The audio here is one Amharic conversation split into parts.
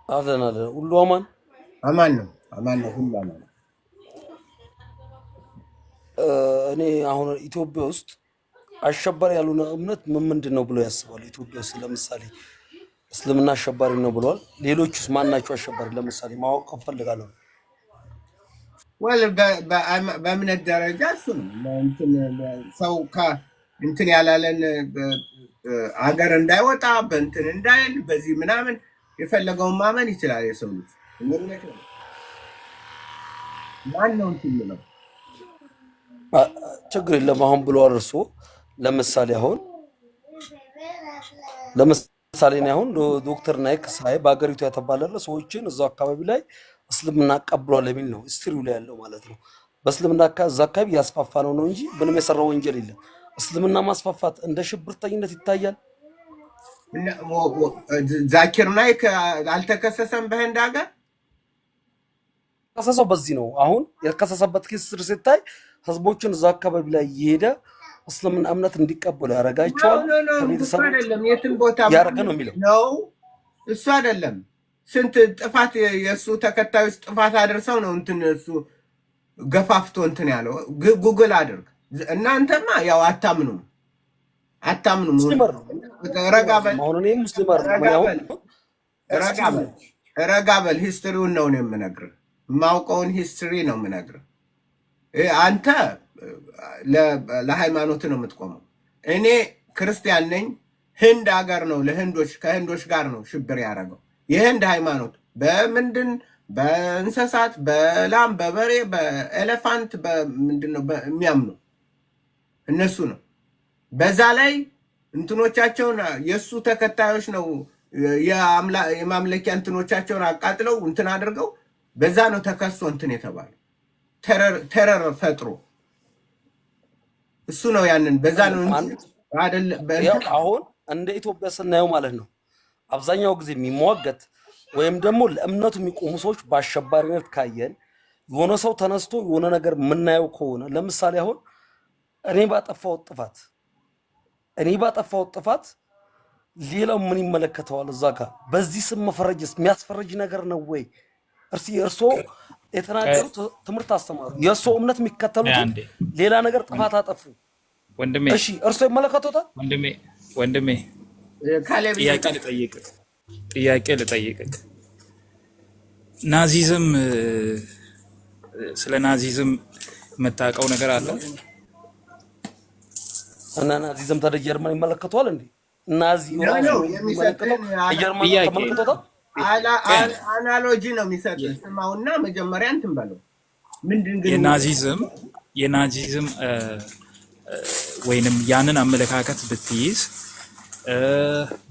አለን አለን ሁሉ አማን አማን ነው ሁሉ አማን ነው። እኔ አሁን ኢትዮጵያ ውስጥ አሸባሪ ያልሆነ እምነት ምንድን ነው ብሎ ያስባሉ? ኢትዮጵያ ውስጥ ለምሳሌ እስልምና አሸባሪ ነው ብለዋል። ሌሎቹስ ማናቸው አሸባሪ? ለምሳሌ ማወቅ እፈልጋለሁ። ወል በእምነት ደረጃ እሱ ነው እንትን ሰው እንትን ያላለን ሀገር እንዳይወጣ በእንትን እንዳይል በዚህ ምናምን የፈለገውን ማመን ይችላል የሰው ልጅ። ማን ነው እንትን ነው ችግር የለም አሁን ብለዋል እርስዎ። ለምሳሌ እኔ አሁን ዶክተር ናይክ ሳይ በሀገሪቱ ያተባለለ ሰዎችን እዛው አካባቢ ላይ እስልምና አቀብሏል የሚል ነው ስትሪው ላይ ያለው ማለት ነው። በእስልምና እዛ አካባቢ ያስፋፋ ነው እንጂ ምንም የሰራው ወንጀል የለም። እስልምና ማስፋፋት እንደ ሽብርተኝነት ይታያል። ዛኪር ናይክ አልተከሰሰም በህንድ ሀገር። ከሰሰው በዚህ ነው አሁን የከሰሰበት ክስ ሲታይ ህዝቦችን እዛ አካባቢ ላይ እየሄደ እስልምና እምነት እንዲቀበሉ ያደርጋቸዋል። ከቤተሰብ የትን ቦታ ያደረገ ነው የሚለው ነው እሱ አይደለም። ስንት ጥፋት የእሱ ተከታዮች ጥፋት አድርሰው ነው እንትን እሱ ገፋፍቶ እንትን ያለው። ጉግል አድርግ እናንተማ ያው አታምኑም። ሙስሊመር ነው ረጋበል አሁን እኔ ሙስሊመር ነው ረጋበል ሂስትሪውን ነው የምነግርህ። የማውቀውን ሂስትሪ ነው የምነግርህ። አንተ ለሃይማኖት ነው የምትቆመው። እኔ ክርስቲያን ነኝ። ህንድ ሀገር ነው ከህንዶች ጋር ነው ሽብር ያደረገው። የህንድ ሃይማኖት በምንድን በእንስሳት በላም በበሬ በኤሌፋንት በምንድን ነው የሚያምኑ እነሱ ነው። በዛ ላይ እንትኖቻቸውን የእሱ ተከታዮች ነው የማምለኪያ እንትኖቻቸውን አቃጥለው እንትን አድርገው በዛ ነው ተከሶ እንትን የተባለው ተረር ፈጥሮ እሱ ነው ያንን በዛ ነው አይደል። አሁን እንደ ኢትዮጵያ ስናየው ማለት ነው አብዛኛው ጊዜ የሚሟገት ወይም ደግሞ ለእምነቱ የሚቆሙ ሰዎች በአሸባሪነት ካየን የሆነ ሰው ተነስቶ የሆነ ነገር የምናየው ከሆነ ለምሳሌ አሁን እኔ ባጠፋው ጥፋት ሌላው ምን ይመለከተዋል? እዛ ጋር በዚህ ስም መፈረጅስ የሚያስፈረጅ ነገር ነው ወይ? እርስዎ የተናገሩት ትምህርት አስተማሩ። የእርስዎ እምነት የሚከተሉት ሌላ ነገር ጥፋት አጠፉ ወንድሜ። እሺ እርስዎ ይመለከቱታል? ወንድሜ ጥያቄ ልጠይቅህ። ናዚዝም ስለ ናዚዝም የምታውቀው ነገር አለ? እና ናዚዝም ታዲያ ጀርመን ይመለከተዋል እንዴ? ናዚ ነው የሚመለከተው ጀርመን ተመልክቶታል? አናሎጂ ነው የሚሰጥህ። ስማውና መጀመሪያ እንትን በለው ምንድን ግን የናዚዝም ወይንም ያንን አመለካከት ብትይዝ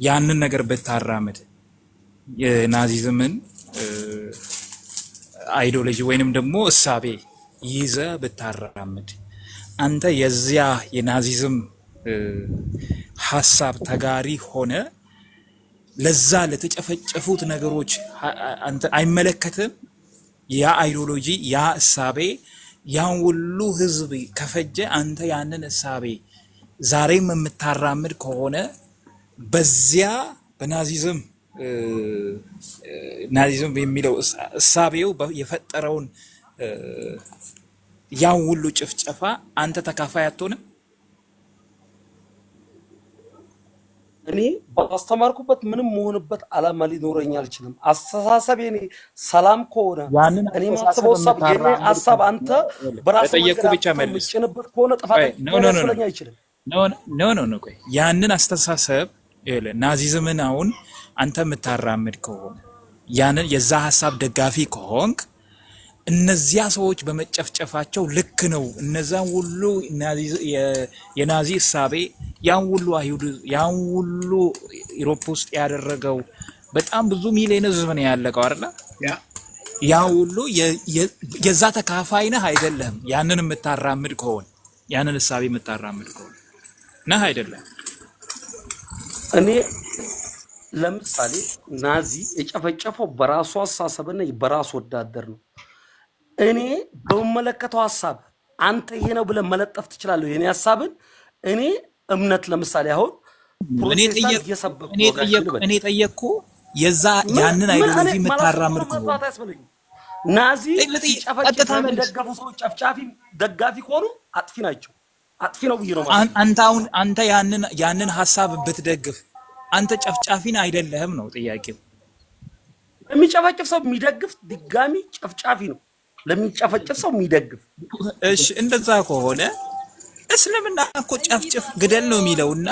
ያንን ነገር ብታራምድ የናዚዝምን አይዲዮሎጂ ወይንም ደግሞ እሳቤ ይዘ ብታራምድ አንተ የዚያ የናዚዝም ሐሳብ ተጋሪ ሆነ ለዛ ለተጨፈጨፉት ነገሮች አንተ አይመለከትም? ያ አይዲዮሎጂ ያ እሳቤ ያን ሁሉ ህዝብ ከፈጀ አንተ ያንን እሳቤ ዛሬም የምታራምድ ከሆነ በዚያ በናዚዝም የሚለው እሳቤው የፈጠረውን ያን ሁሉ ጭፍጨፋ አንተ ተካፋይ አትሆንም? እኔ ባስተማርኩበት ምንም መሆንበት አላማ ሊኖረኝ አልችልም። አስተሳሰብ የኔ ሰላም ከሆነ እኔ ማስበው ሀሳብ የኔ ሀሳብ አንተ በራስህ ብቻ መልስ የምጭንበት ከሆነ ጥፋት ሊያስብለኝ አይችልም። ኖ ቆይ ያንን አስተሳሰብ ናዚዝምን አሁን አንተ የምታራምድ ከሆነ ያንን የዛ ሀሳብ ደጋፊ ከሆንክ እነዚያ ሰዎች በመጨፍጨፋቸው ልክ ነው። እነዛን ሁሉ የናዚ እሳቤ ያን ሁሉ አይሁድ ያን ሁሉ ዩሮፕ ውስጥ ያደረገው በጣም ብዙ ሚሊዮን ህዝብ ነው ያለቀው አይደል? ያ ሁሉ የዛ ተካፋይ ነህ አይደለም? ያንን የምታራምድ ከሆነ ያንን እሳቤ የምታራምድ ከሆነ ነህ አይደለም? እኔ ለምሳሌ ናዚ የጨፈጨፈው በራሱ አሳሰብና በራሱ ወዳደር ነው። እኔ በመለከተው ሐሳብ አንተ ይሄ ነው ብለህ መለጠፍ ትችላለህ የኔ ሐሳብን። እኔ እምነት ለምሳሌ አሁን የዛ ያንን አይዲዮሎጂ የምታራምድ ከሆነ ናዚ ሲጨፈጭፍ ቀጥታ የሚደገፉ ሰዎች ጨፍጫፊ ደጋፊ ከሆኑ አጥፊ ናቸው። አጥፊ ነው ብዬ ነው ማለት። አንተ ያንን ሐሳብ ብትደግፍ አንተ ጨፍጫፊን አይደለህም ነው ጥያቄው። የሚጨፈጭፍ ሰው የሚደግፍ ድጋሚ ጨፍጫፊ ነው። ለሚጨፈጭፍ ሰው የሚደግፍ እሺ፣ እንደዛ ከሆነ እስልምና እኮ ጨፍጭፍ ግደል ነው የሚለውና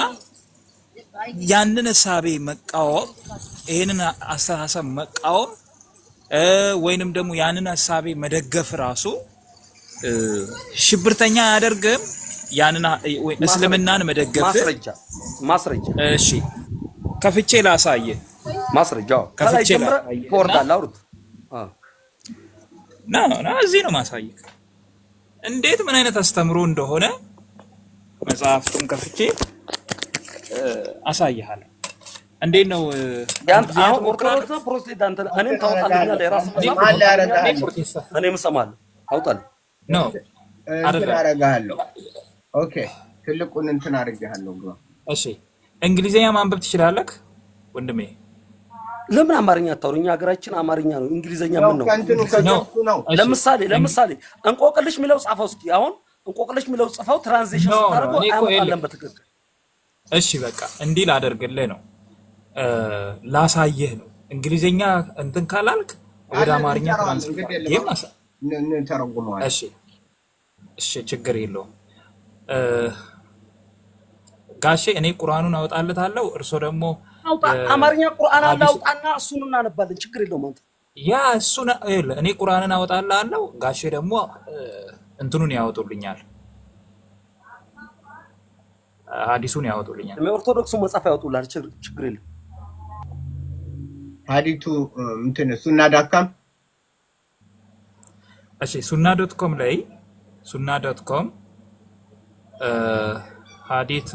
ያንን ሐሳቤ መቃወም ይሄንን አስተሳሰብ መቃወም ወይንም ደግሞ ያንን ሐሳቤ መደገፍ ራሱ ሽብርተኛ አያደርግም። ያንን ወይ እስልምናን መደገፍ ማስረጃ እሺ፣ ከፍቼ ላሳየ ማስረጃው ከላይ ጀምረ ፎርዳል አውሩት ና እዚህ ነው ማሳየ እንዴት ምን አይነት አስተምሮ እንደሆነ መጽሐፍቱን ከፍቼ አሳይሃለሁ። እንዴት ነው አሁን ኦርቶዶክስ ፕሮቴስታንት እኔም ታውጣለኛ ለራስ እኔም እሰማለሁ አውጣለሁ ነው አረጋለሁ። ኦኬ ትልቁን እንትን አድርጌሃለሁ ግባ። እሺ እንግሊዘኛ ማንበብ ትችላለህ ወንድሜ? ለምን አማርኛ አታወሩኝ? ሀገራችን አማርኛ ነው፣ እንግሊዘኛ ምን ነው? ለምሳሌ እንቆቅልሽ የሚለው ጻፈው እስኪ። አሁን እንቆቅልሽ የሚለው ጽፈው ትራንዚሽን ታርጎ አያመጣለን በትክክል። እሺ በቃ እንዲህ ላደርግልህ ነው ላሳየህ ነው። እንግሊዘኛ እንትን ካላልክ ወደ አማርኛ ትራንስሌት ተረጉመዋል። እሺ ችግር የለውም ጋሼ። እኔ ቁርአኑን አወጣለታለሁ፣ እርሶ ደግሞ አማርኛ ቁርአን አውጣና እሱን እናነባለን። ችግር የለውም አንተ ያ እሱን እኔ ቁርአንን አወጣላለሁ፣ ጋሼ ደግሞ እንትኑን ያወጡልኛል፣ ሐዲሱን ያወጡልኛል። ኦርቶዶክሱ መጽሐፍ ያወጡላል። ችግር የለም። ሐዲቱ እንትን ሱና.com እሺ ሱና.com ላይ ሱና.com ሐዲስ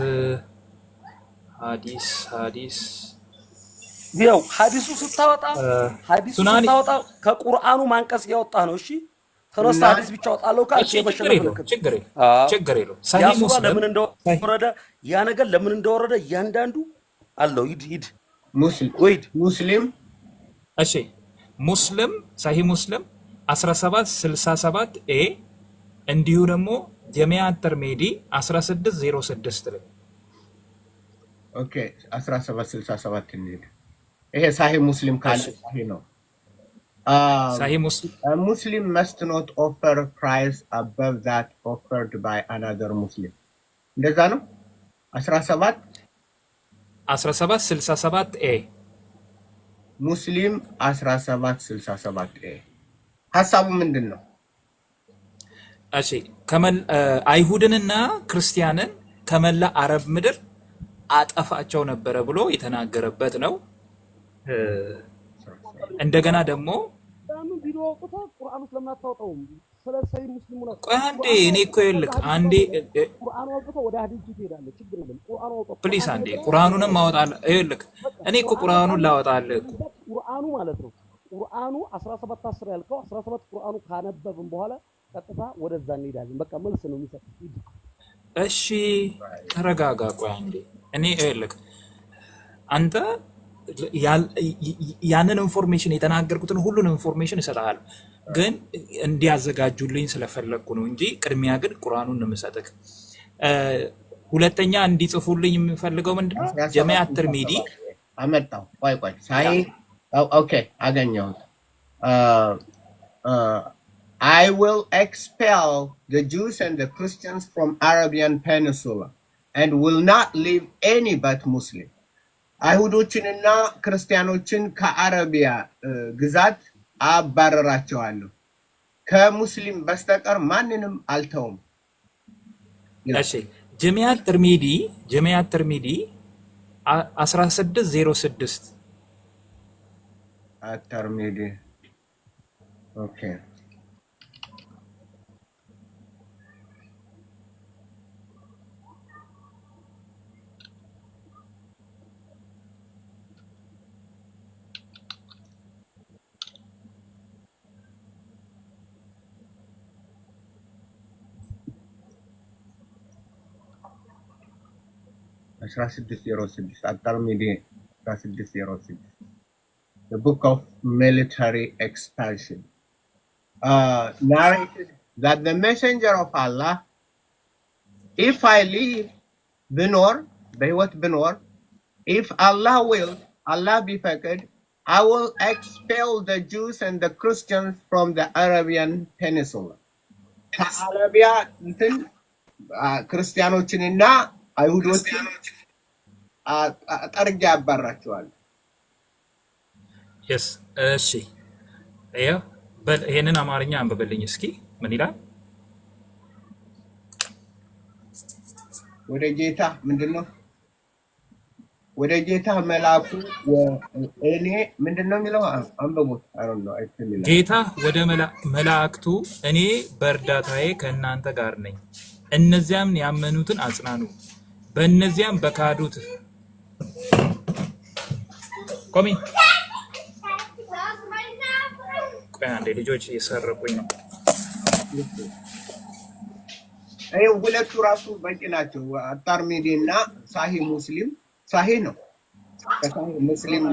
ያው ሐዲሱ ስታወጣ ከቁርአኑ ማንቀጽ ያወጣ ነው። እሺ ተነሳ ሐዲስ ብቻ አወጣለሁ ካልሽ ችግር የለውም። ሰሂህ ሙስሊም ለምን እንደወረደ ያ ነገር ለምን እንደወረደ እያንዳንዱ አለው። ሂድ ሙስሊም እሺ ሙስሊም ሰሂህ ሙስሊም 1767 ኤ እንዲሁ ደግሞ ጀሚዓ ተርሚዚ 1606 ላይ ኦኬ 1767 እንዴ ይሄ ሰሂህ ሙስሊም ካለ ሰሂህ ነው። ሰሂህ ሙስሊም a Muslim must not offer price above that offered by another Muslim እንደዛ ነው። 1767 ኤ ሙስሊም 1767 ኤ ሐሳቡ ምንድነው? እሺ አይሁድንና ክርስቲያንን ከመላ አረብ ምድር አጠፋቸው ነበረ ብሎ የተናገረበት ነው። እንደገና ደግሞ ቁርአኑ ስለማታወጣው ስለሰይ ሙስሊሙ ነው። አንዴ እኔ እኮ ይልክ አንዴ ቁርአኑ አውጥቶ ወደ ሐዲስ ይሄዳል። ችግር የለም። ቁርአኑ አውጥቶ ፕሊስ አንዴ ቁርአኑንም ማውጣለህ። ይልክ እኔ እኮ ቁርአኑን ላወጣልህ እኮ ቁርአኑ ማለት ነው። ቁርአኑ 17 ያልከው 17 ቁርአኑ ካነበብን በኋላ ቀጥታ ወደዛ እንሄዳለን። በቃ መልስ ነው የሚሰጥ። እሺ ተረጋጋ። ቆይ አንዴ እኔ ይልክ አንተ ያንን ኢንፎርሜሽን የተናገርኩትን ሁሉን ኢንፎርሜሽን እሰጥሃለሁ፣ ግን እንዲያዘጋጁልኝ ስለፈለኩ ነው እንጂ ቅድሚያ ግን ቁርአኑን ነው የምሰጥህ። ሁለተኛ እንዲጽፉልኝ የምፈልገው ምንድነው ጀሚዓ ተርሚዚ አመጣው። ቆይ ሳይ ኦኬ አገኘሁት። I will expel the Jews and the Christians from Arabian Peninsula and will not leave any but Muslim. አይሁዶችንና ክርስቲያኖችን ከአረቢያ ግዛት አባረራቸዋለሁ፣ ከሙስሊም በስተቀር ማንንም አልተውም። እሺ ጀሚዓ ተርሚዚ 1606 ተርሚዚ ኦኬ አስራ ስድስት 1606 1606 the book of military expansion, narrated that the messenger of Allah, if I live, binor, በህይወት binor, if Allah will, Allah ቢፈቅድ, I will expel the Jews and the Christians from the Arabian Peninsula. ከአረቢያ እንትን ክርስቲያኖችንና አይሁዶችን ጠርጌ ያባራቸዋል። የስ እሺ፣ ይሄው በል ይሄንን አማርኛ አንብብልኝ እስኪ ምን ይላል? ወደ ጌታ ምንድነው? ወደ ጌታ መልአኩ እኔ ምንድነው የሚለው? አንብቡት። አሮን ነው አይተሚላ ጌታ ወደ መላእክቱ እኔ በእርዳታዬ ከእናንተ ጋር ነኝ፣ እነዚያም ያመኑትን አጽናኑ፣ በእነዚያም በካዱት ቆሚ ቆይ አንዴ ልጆች እየሰረቁኝ ነው። ይሄ ሁለቱ ራሱ በቂ ናቸው። አታርሚዲ እና ሳሂ ሙስሊም ሳሂ ነው። ከሳሂ ሙስሊም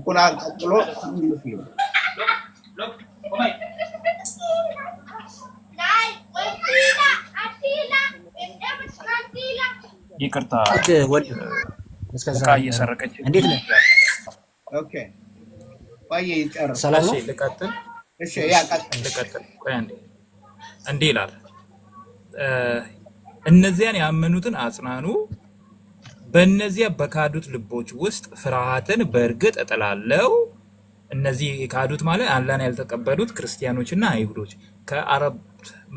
ቁርአን ቀጥሎ ሳሂ ሙስሊም ይቅርታ እስከዛ እየሰረቀች እንዴት ነህ? ኦኬ ቆይ ይጨርስ። ሰላም ነው? ልቀጥል? እሺ ያ ልቀጥል። ቆይ አንዴ እንዲህ ይላል እነዚያን ያመኑትን አጽናኑ፣ በእነዚያ በካዱት ልቦች ውስጥ ፍርሃትን በእርግጥ እጥላለሁ። እነዚህ የካዱት ማለት አላህን ያልተቀበሉት ክርስቲያኖችና አይሁዶች ከአረብ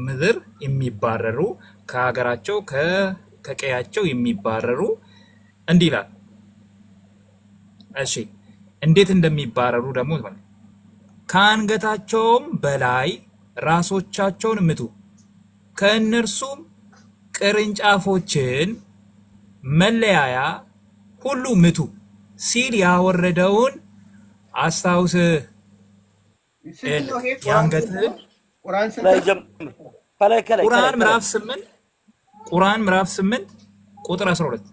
ምድር የሚባረሩ ከሀገራቸው ከቀያቸው የሚባረሩ እንዲህ ይላል። እሺ እንዴት እንደሚባረሩ ደግሞ ከአንገታቸውም በላይ ራሶቻቸውን ምቱ፣ ከእነርሱም ቅርንጫፎችን መለያያ ሁሉ ምቱ ሲል ያወረደውን አስታውስ። የአንገትህን ቁርአን ምዕራፍ 8 ቁጥር 12።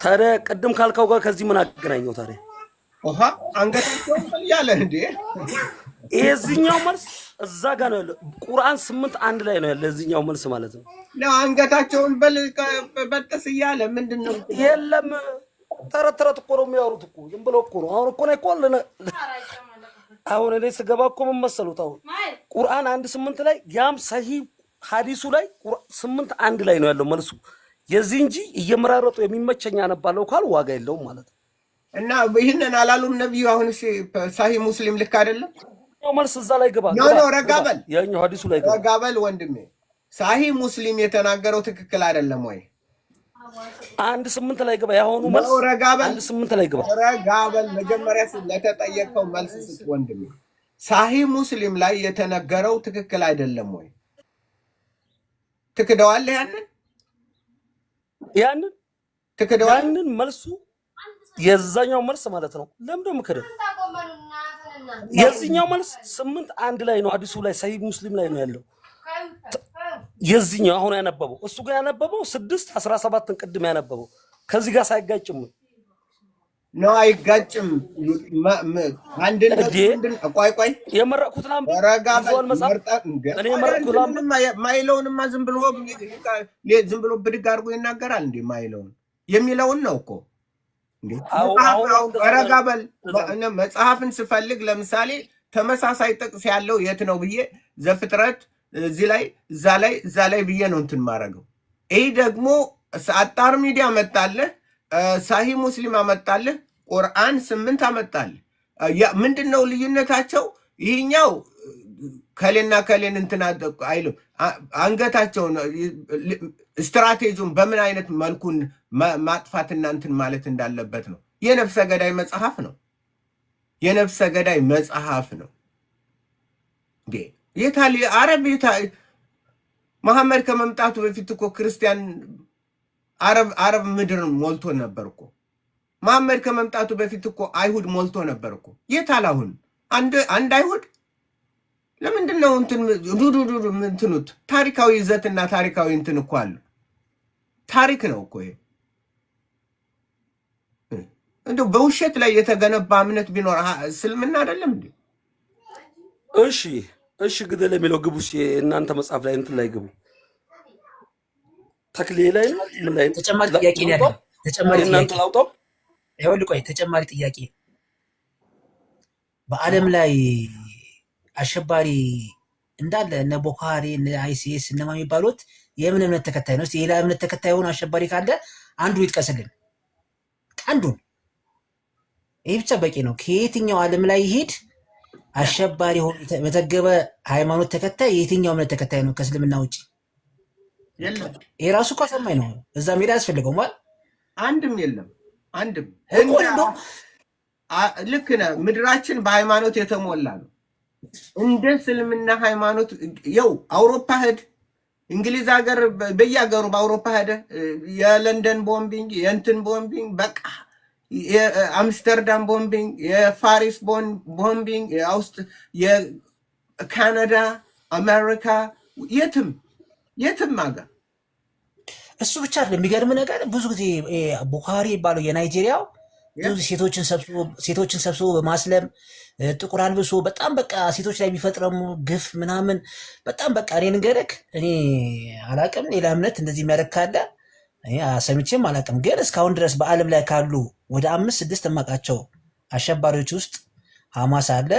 ታዲያ ቅድም ካልከው ጋር ከዚህ ምን አገናኘው ታዲያ? ኦሃ አንገታቸውን ያለ እንዴ? የዚህኛው መልስ እዛ ጋር ነው ያለው። ቁርአን 8:1 ላይ ነው ያለው የዚህኛው መልስ ማለት ነው። አንገታቸውን በጥስ እያለ ምንድነው? የለም ተረት እኮ ነው የሚያወሩት እኮ ዝም ብሎ እኮ ነው። አሁን እኮ ነው አሁን እኔ ስገባ እኮ ምን መሰሉት? አሁን ቁርአን 1:8 ላይ ያም ሰሂህ ሐዲሱ ላይ 8:1 ላይ ነው ያለው መልሱ የዚህ እንጂ እየመራረጡ የሚመቸኛ ነባለው ካል ዋጋ የለውም ማለት ነው። እና ይሄንን አላሉም ነብዩ። አሁን እሺ ሰሂህ ሙስሊም ልክ አይደለም? መልስ እዛ ላይ ገባ ነው ረጋበል ያኛው ሐዲሱ ላይ ገባ ረጋበል ወንድሜ ሳሂህ ሙስሊም የተናገረው ትክክል አይደለም ወይ? 1:8 ላይ ገባ ያሁኑ መልስ 1:8 ላይ ገባ ረጋበል መጀመሪያ ለተጠየቀው መልስ ስጥ ወንድሜ። ሳሂህ ሙስሊም ላይ የተነገረው ትክክል አይደለም ወይ? ትክደዋለህ? ያንን መልሱ የዛኛው መልስ ማለት ነው። ለምን ደሞ ከደ የዚህኛው መልስ 8:1 ላይ ነው ሐዲሱ ላይ ሰሂህ ሙስሊም ላይ ነው ያለው። የዚህኛው አሁን ያነበበው እሱ ጋር ያነበበው 6:17 ቅድም ያነበበው ከዚህ ጋር ሳይጋጭም ነው። አይጋጭም። አንድነት ቆይ የመረቁት ላም ረጋበል መጻፍ እኔ የመረቁት ላም ማይለውንማ ዝም ብሎ ብድግ አድርጎ ይናገራል እንዴ? ማይለውን የሚለውን ነው እኮ እንዴ? ረጋበል መጽሐፍን ስፈልግ ለምሳሌ ተመሳሳይ ጥቅስ ያለው የት ነው ብዬ ዘፍጥረት እዚህ ላይ እዛ ላይ ብዬ ነው እንትን ማረገው። ይሄ ደግሞ አጣር ሚዲያ መጣለህ፣ ሳሂህ ሙስሊም አመጣለህ፣ ቁርአን 8 አመጣለህ። ምንድነው ልዩነታቸው? ይሄኛው ከሌና ከሌን እንትን አይሉም። አንገታቸውን ስትራቴጂውን በምን አይነት መልኩን ማጥፋትና እንትን ማለት እንዳለበት ነው። የነፍሰ ገዳይ መጽሐፍ ነው። የነፍሰ ገዳይ መጽሐፍ ነው። የታሊ አረብ መሐመድ ከመምጣቱ በፊት እኮ ክርስቲያን አረብ ምድር ሞልቶ ነበር እኮ። መሐመድ ከመምጣቱ በፊት እኮ አይሁድ ሞልቶ ነበር እኮ። የታል አሁን አንድ አይሁድ? ለምንድን ነው እንትን እንትኑት? ታሪካዊ ይዘትና ታሪካዊ እንትን እኮ አለ። ታሪክ ነው እኮ ይሄ። እንደው በውሸት ላይ የተገነባ እምነት ቢኖር እስልምና አይደለም እንዴ? እሺ ግደል የሚለው ግቡ። እናንተ መጽሐፍ ላይ እንትን ላይ ግቡ። ተክሌ ላይ ነው ምን ላይ ተጨማሪ ጥያቄ ነው ያለው። ተጨማሪ እናንተ ጥያቄ ላውጣው። ይኸውልህ ቆይ ተጨማሪ ጥያቄ በዓለም ላይ አሸባሪ እንዳለ እነ ቦኮ ሃራም እነ አይሲኤስ እነማ የሚባሉት የምን እምነት ተከታይ ነው? እስቲ የሌላ እምነት ተከታይ የሆኑ አሸባሪ ካለ አንዱ ይጥቀስልን። አንዱን ይህ ብቻ በቂ ነው። ከየትኛው ዓለም ላይ ይሄድ አሸባሪ ሆኖ የተመዘገበ ሃይማኖት ተከታይ የትኛው እምነት ተከታይ ነው ከእስልምና ውጭ? የለም። ይሄ ራሱ እኮ አሳማኝ ነው። እዛ ሜዳ ያስፈልገው ማለት አንድም የለም። አንድም ልክ ነህ። ምድራችን በሃይማኖት የተሞላ ነው። እንደ እስልምና ሃይማኖት ያው አውሮፓ ሄድ፣ እንግሊዝ ሀገር፣ በየሀገሩ በአውሮፓ ሄደ የለንደን ቦምቢንግ፣ የእንትን ቦምቢንግ፣ በቃ የአምስተርዳም ቦምቢንግ፣ የፓሪስ ቦምቢንግ፣ የካናዳ፣ አሜሪካ፣ የትም ሀገር እሱ ብቻ አይደለም። የሚገርም ነገር ብዙ ጊዜ ቦኮ ሃራም የሚባለው የናይጄሪያው ብዙ ሴቶችን ሰብስቦ በማስለም ጥቁር አልብሶ በጣም በቃ ሴቶች ላይ የሚፈጥረሙ ግፍ ምናምን በጣም በቃ እኔ ንገረክ እኔ አላቅም። ሌላ እምነት እንደዚህ የሚያደርግ ካለ ሰምቼም አላቅም። ግን እስካሁን ድረስ በዓለም ላይ ካሉ ወደ 5-6 የማውቃቸው አሸባሪዎች ውስጥ ሐማስ አለ፣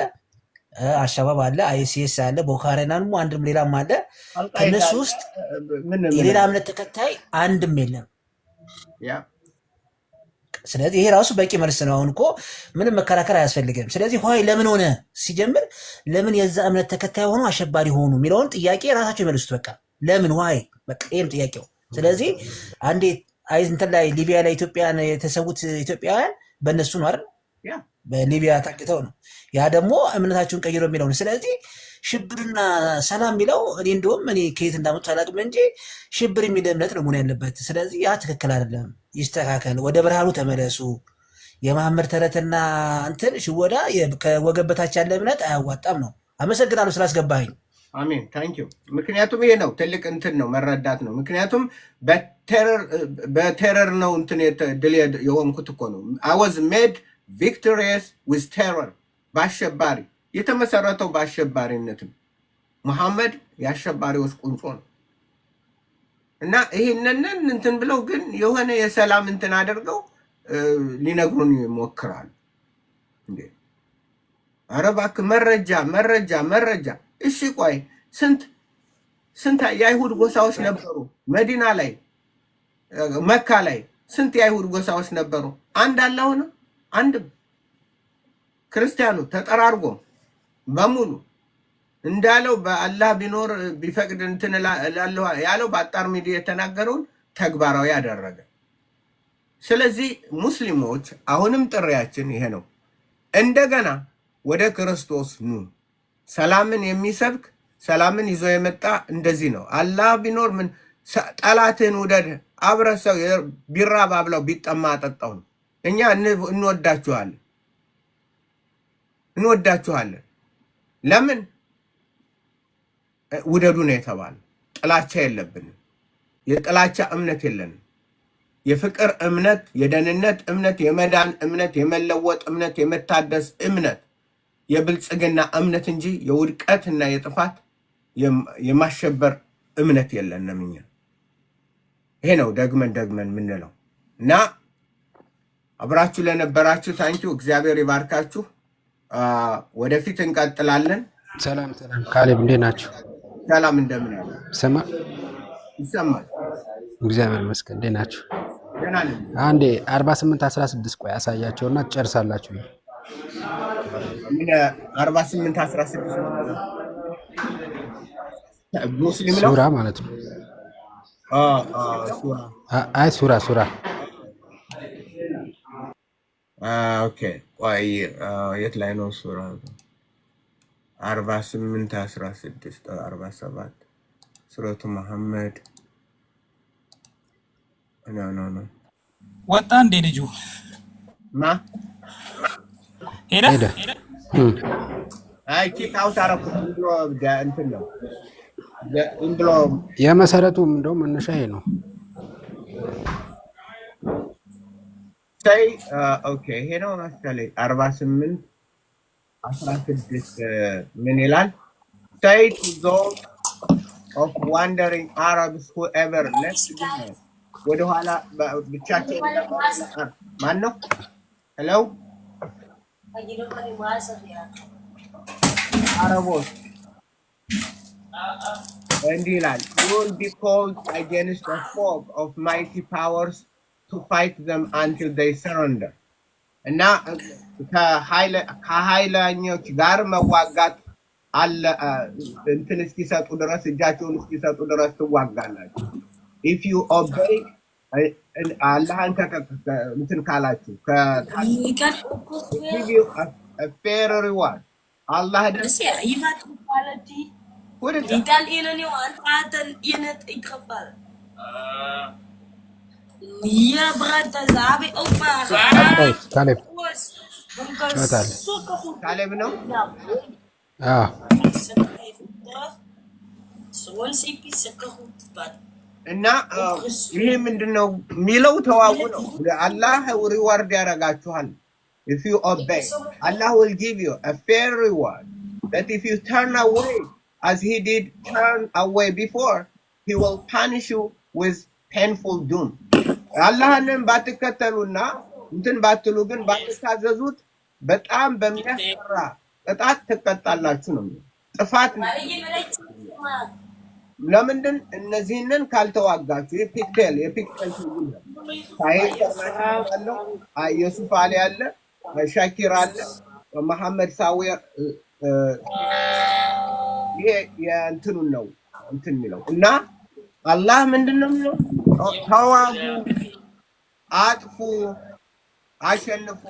አሸባብ አለ፣ አይሲኤስ አለ፣ ቦኮ ሃራም አንድም ሌላም አለ። ከነሱ ውስጥ የሌላ እምነት ተከታይ አንድም የለም። ስለዚህ ይሄ ራሱ በቂ መልስ ነው። አሁን እኮ ምንም መከራከር አያስፈልግም። ስለዚህ ሆይ ለምን ሆነ ሲጀምር ለምን የዛ እምነት ተከታይ ሆኖ አሸባሪ ሆኑ የሚለውን ጥያቄ ራሳቸው ይመልሱት። በቃ ለምን ዋይ በቃ ይሄም ጥያቄው። ስለዚህ አንዴ እንትን ላይ ሊቢያ ላይ ኢትዮጵያን የተሰዉት ኢትዮጵያውያን በእነሱ ነው አይደል? በሊቢያ ታግተው ነው። ያ ደግሞ እምነታቸውን ቀይሮ የሚለው ነው። ስለዚህ ሽብርና ሰላም የሚለው እኔ እንደውም እኔ ከየት እንዳመጡት አላውቅም እንጂ ሽብር የሚል እምነት ነው መሆን ያለበት። ስለዚህ ያ ትክክል አይደለም፣ ይስተካከል። ወደ ብርሃኑ ተመለሱ። የመሐመድ ተረትና እንትን ሽወዳ ከወገብ በታች ያለ እምነት አያዋጣም ነው። አመሰግናለሁ ስላስገባኝ። አሜን ታንኪዩ። ምክንያቱም ይሄ ነው ትልቅ እንትን ነው መረዳት ነው። ምክንያቱም በቴረር ነው እንትን ድል የሆንኩት እኮ ነው። I was made victorious with terror። በአሸባሪ የተመሰረተው በአሸባሪነትም መሐመድ የአሸባሪዎች ቁንጮ ነው እና ይህንን እንትን ብለው ግን የሆነ የሰላም እንትን አድርገው ሊነግሩን ይሞክራሉ። እንዴ ኧረ እባክህ መረጃ። እሺ ቆይ ስንት የአይሁድ ጎሳዎች ነበሩ? መዲና ላይ መካ ላይ ስንት የአይሁድ ጎሳዎች ነበሩ? አንድ አለ አሁን? አንድም። ክርስቲያኑ ተጠራርጎ በሙሉ እንዳለው በአላህ ቢኖር ቢፈቅድ እንትን እላለሁ ያለው በአጣር ሚዲያ የተናገረውን ተግባራዊ ያደረገ። ስለዚህ ሙስሊሞች አሁንም ጥሪያችን ይሄ ነው። እንደገና ወደ ክርስቶስ ኑ። ሰላምን የሚሰብክ ሰላምን ይዞ የመጣ እንደዚህ ነው። አላህ ቢኖር ምን ጠላትህን ውደድ፣ አብረህ ሰው ቢራብ አብላው፣ ቢጠማ አጠጣው ነው። እኛ እንወዳችኋለን። ለምን ውደዱ ነው የተባለ። ጥላቻ የለብንም። የጥላቻ እምነት የለንም። የፍቅር እምነት፣ የደህንነት እምነት፣ የመዳን እምነት፣ የመለወጥ እምነት፣ የመታደስ እምነት፣ የብልጽግና እምነት እንጂ የውድቀትና የጥፋት የማሸበር እምነት የለንም እኛ። ይሄ ነው ደግመን የምንለው እና አብራችሁ ለነበራችሁ ታንኪዩ። እግዚአብሔር ይባርካችሁ። ወደፊት እንቀጥላለን። ሰላም ካሌብ እንዴት ናችሁ? ሰላም እንደምን ያለ ይሰማል? እግዚአብሔር ይመስገን። እንዴት ናችሁ? ደህና ነኝ። አንዴ 48-16 ቆይ አሳያቸውና ትጨርሳላችሁ። ምን 48-16 ሙስሊም ነው ሱራ ማለት ነው። ሱራ አይ ሱራ ኦኬ። ቆይ የት ላይ ነው ሱራ? 48-16 47 ሱረቱ መሐመድ ኖ ወጣ እንዴ ልጁ ማ ሄደ አይ ኪክ አውት አረኩት ብሎ እንትን ነው ብሎ የመሰረቱም እንደውም መነሻ ይሄ ነው። say okay ይሄ ነው መሰለኝ 48 16 ምን ይላል? Say to those of wandering Arabs whoever left behind ወደ ኋላ ብቻቸው ማን ነው? ሄሎ አረቦች እንዲህ ይላል you will be called against a fog of mighty powers to fight them until they surrender እና ከኃይለኞች ጋር መዋጋት አለ እንትን እስኪሰጡ ድረስ እጃቸውን እስኪሰጡ ድረስ ትዋጋላችሁ if you obey Allahን እንትን ካላችሁ give you a fair reward Allah ደስ What is that? Ja, brata zabi opa. ካሌብ ይመጣል። ካሌብ ነው? እና ይሄ ምንድነው የሚለው ተዋጉ ነው አላህ ሪዋርድ ያረጋችኋል if you obey Allah will give you a fair reward that if you turn away as he did turn away before he will punish you with painful doom አላህንም ባትከተሉና እንትን ባትሉ ግን ባትታዘዙት በጣም በሚያስፈራ ቅጣት ትቀጣላችሁ ነው ጥፋት ለምንድን እነዚህንን ካልተዋጋችሁ የፒክቴል ታይተናለው ኢየሱስ አለ ያለ ሻኪር አለ መሐመድ ሳዊር ይሄ የእንትኑ ነው እንትን የሚለው እና አላህ ምንድነው የሚለው ተዋጉ አጥፉ አሸንፉ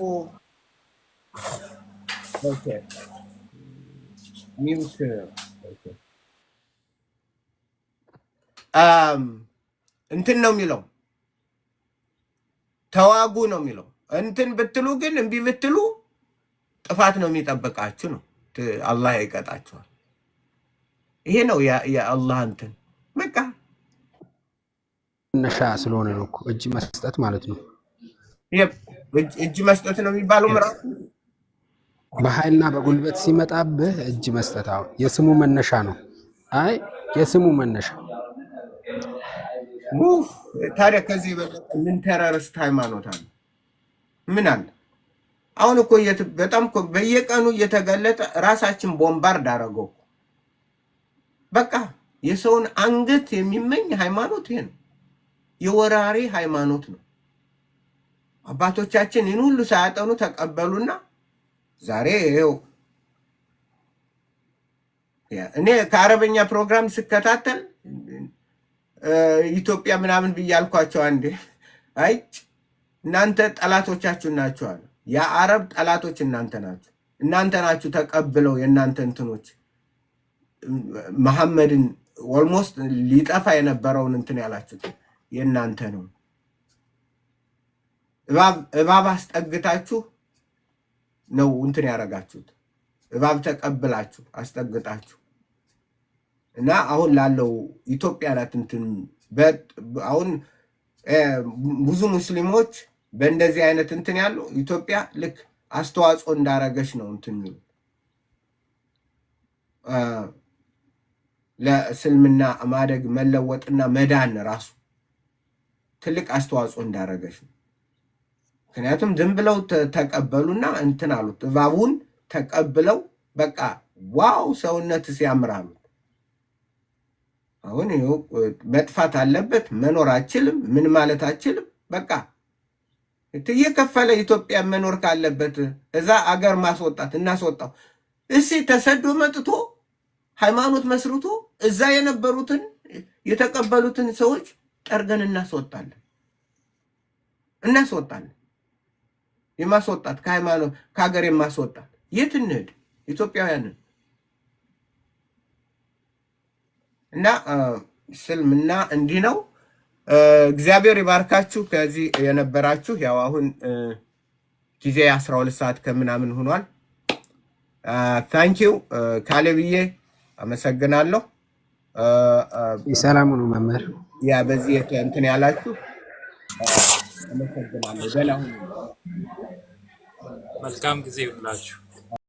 ኦኬ ሚውት ኦኬ እንትን ነው የሚለው ተዋጉ ነው የሚለው እንትን ብትሉ ግን እንቢ ብትሉ ጥፋት ነው የሚጠብቃችሁ ነው አላህ ይቀጣችኋል ይሄ ነው የአላህ እንትን በቃ ነሻ ስለሆነ ነው እኮ እጅ መስጠት ማለት ነው እጅ መስጠት ነው የሚባለው ምራፍ በኃይልና በጉልበት ሲመጣብህ እጅ መስጠት አሁን የስሙ መነሻ ነው አይ የስሙ መነሻ ታዲያ ከዚህ ምን ተራረስት ሃይማኖት አለ ምን አለ አሁን እኮ በጣም እኮ በየቀኑ እየተገለጠ ራሳችን ቦምባርድ አደረገው በቃ የሰውን አንገት የሚመኝ ሃይማኖት ይሄ ነው የወራሪ ሃይማኖት ነው አባቶቻችን ይህን ሁሉ ሳያጠኑ ተቀበሉና ዛሬ ይሄው እኔ ከአረበኛ ፕሮግራም ስከታተል ኢትዮጵያ ምናምን ብያልኳቸው አንዴ አይ እናንተ ጠላቶቻችሁ ናችሁ አለ የአረብ ጠላቶች እናንተ ናችሁ ተቀብለው የእናንተ እንትኖች መሐመድን ኦልሞስት ሊጠፋ የነበረውን እንትን ያላችሁት የእናንተ ነው እባብ አስጠግታችሁ ነው እንትን ያረጋችሁት እባብ ተቀብላችሁ አስጠግታችሁ እና አሁን ላለው ኢትዮጵያ ናት እንትን አሁን ብዙ ሙስሊሞች በእንደዚህ አይነት እንትን ያለው ኢትዮጵያ ልክ አስተዋጽኦ እንዳረገች ነው እንትን ነው ለእስልምና ማደግ መለወጥና መዳን ራሱ ትልቅ አስተዋጽኦ እንዳረገች ነው ምክንያቱም ዝም ብለው ተቀበሉና እንትን አሉት እባቡን ተቀብለው በቃ ዋው ሰውነት ሲያምራሉ አሁን ይኸው መጥፋት አለበት መኖር አችልም ምን ማለት አችልም በቃ እየከፈለ ኢትዮጵያ መኖር ካለበት እዛ አገር ማስወጣት እናስወጣው እሺ ተሰዶ መጥቶ ሃይማኖት መስርቶ እዛ የነበሩትን የተቀበሉትን ሰዎች ጠርገን እናስወጣለን የማስወጣት ከሃይማኖት ከሀገር የማስወጣት የት እንሂድ ኢትዮጵያውያንን እና ስልምና እንዲህ ነው እግዚአብሔር ይባርካችሁ ከዚህ የነበራችሁ ያው አሁን ጊዜ 12 ሰዓት ከምናምን ሆኗል ታንኪዩ ካሌብዬ አመሰግናለሁ ሰላም ነው መምህር ያ በዚህ እንትን ያላችሁ አመሰግናለሁ። ደህና ሁኑ። መልካም ጊዜ ይሁንላችሁ።